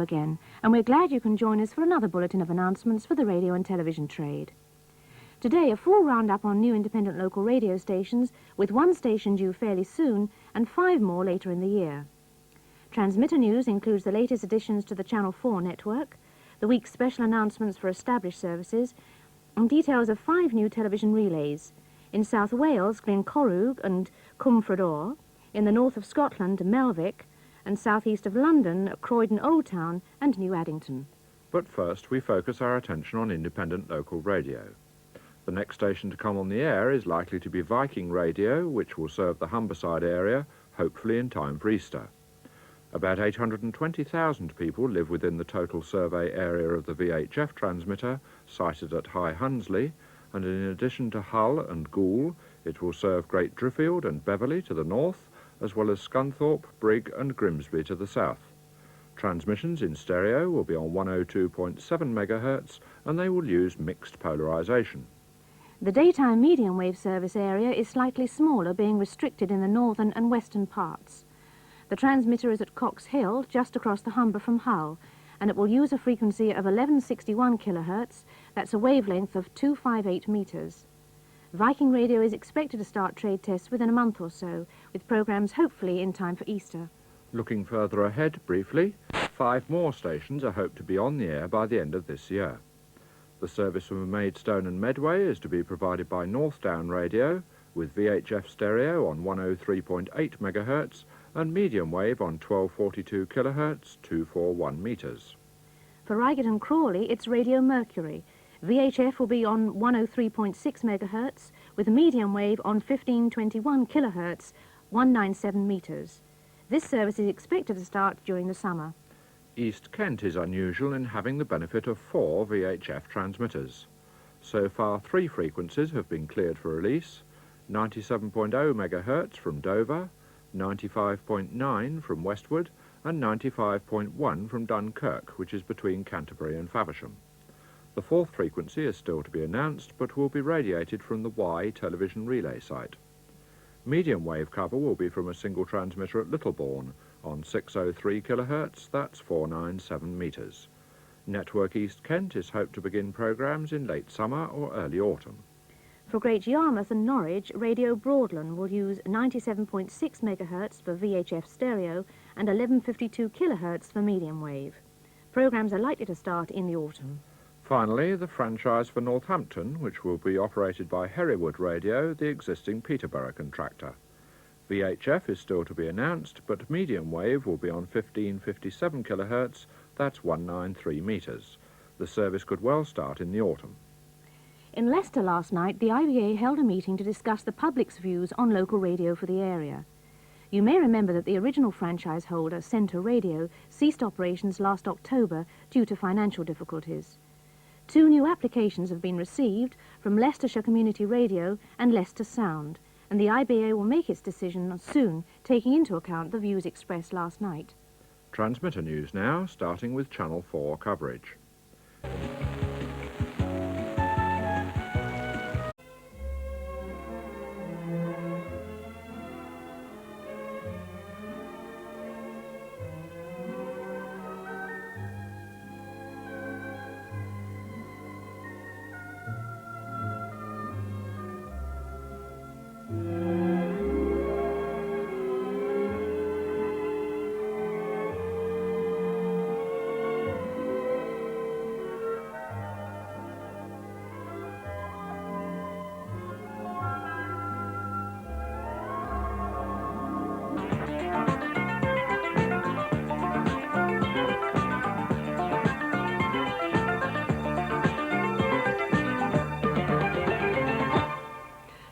again, and we're glad you can join us for another bulletin of announcements for the radio and television trade. Today, a full roundup on new independent local radio stations, with one station due fairly soon and 5 more later in the year. Transmitter news includes the latest additions to the Channel 4 network, the week's special announcements for established services, and details of 5 new television relays. In South Wales, Glencorrwg and Cwmffredor; in the north of Scotland, Melvick; and southeast of London, Croydon Old Town and New Addington. But first we focus our attention on independent local radio. The next station to come on the air is likely to be Viking Radio, which will serve the Humberside area, hopefully in time for Easter. About 820,000 people live within the total survey area of the VHF transmitter, sited at High Hunsley, and in addition to Hull and Goole, it will serve Great Driffield and Beverley to the north, as well as Scunthorpe, Brigg and Grimsby to the south. Transmissions in stereo will be on 102.7 MHz, and they will use mixed polarisation. The daytime medium wave service area is slightly smaller, being restricted in the northern and western parts. The transmitter is at Cox Hill, just across the Humber from Hull, and it will use a frequency of 1161 kHz, that's a wavelength of 258 metres. Viking Radio is expected to start trade tests within a month or so, with programmes hopefully in time for Easter. Looking further ahead, briefly, 5 more stations are hoped to be on the air by the end of this year. The service from Maidstone and Medway is to be provided by Northdown Radio, with VHF stereo on 103.8 MHz and medium wave on 1242 kHz, 241 metres. For Reigate and Crawley, it's Radio Mercury. VHF will be on 103.6 MHz, with medium wave on 1521 kHz, 197 metres. This service is expected to start during the summer. East Kent is unusual in having the benefit of 4 VHF transmitters. So far 3 frequencies have been cleared for release: 97.0 MHz from Dover, 95.9 from Westwood and 95.1 from Dunkirk, which is between Canterbury and Faversham. The 4th frequency is still to be announced, but will be radiated from the Y television relay site. Medium wave cover will be from a single transmitter at Littlebourne on 603 kHz, that's 497 metres. Network East Kent is hoped to begin programmes in late summer or early autumn. For Great Yarmouth and Norwich, Radio Broadland will use 97.6 MHz for VHF stereo and 1152 kHz for medium wave. Programmes are likely to start in the autumn. Finally, the franchise for Northampton, which will be operated by Hereward Radio, the existing Peterborough contractor. VHF is still to be announced, but medium wave will be on 1557 kHz, that's 193 metres. The service could well start in the autumn. In Leicester last night, the IBA held a meeting to discuss the public's views on local radio for the area. You may remember that the original franchise holder, Centre Radio, ceased operations last October due to financial difficulties. 2 new applications have been received from Leicestershire Community Radio and Leicester Sound, and the IBA will make its decision soon, taking into account the views expressed last night. Transmitter news now, starting with Channel 4 coverage.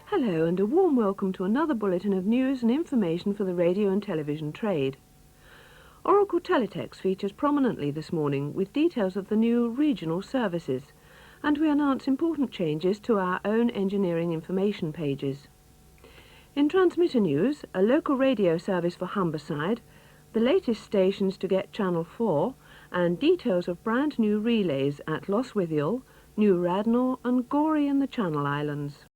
Hello and a warm welcome to another bulletin of news and information for the radio and television trade. Oracle Teletext features prominently this morning with details of the new regional services, and we announce important changes to our own engineering information pages. In transmitter news, a local radio service for Humberside, the latest stations to get Channel 4, and details of brand new relays at Lostwithiel, New Radnor and Gorey in the Channel Islands.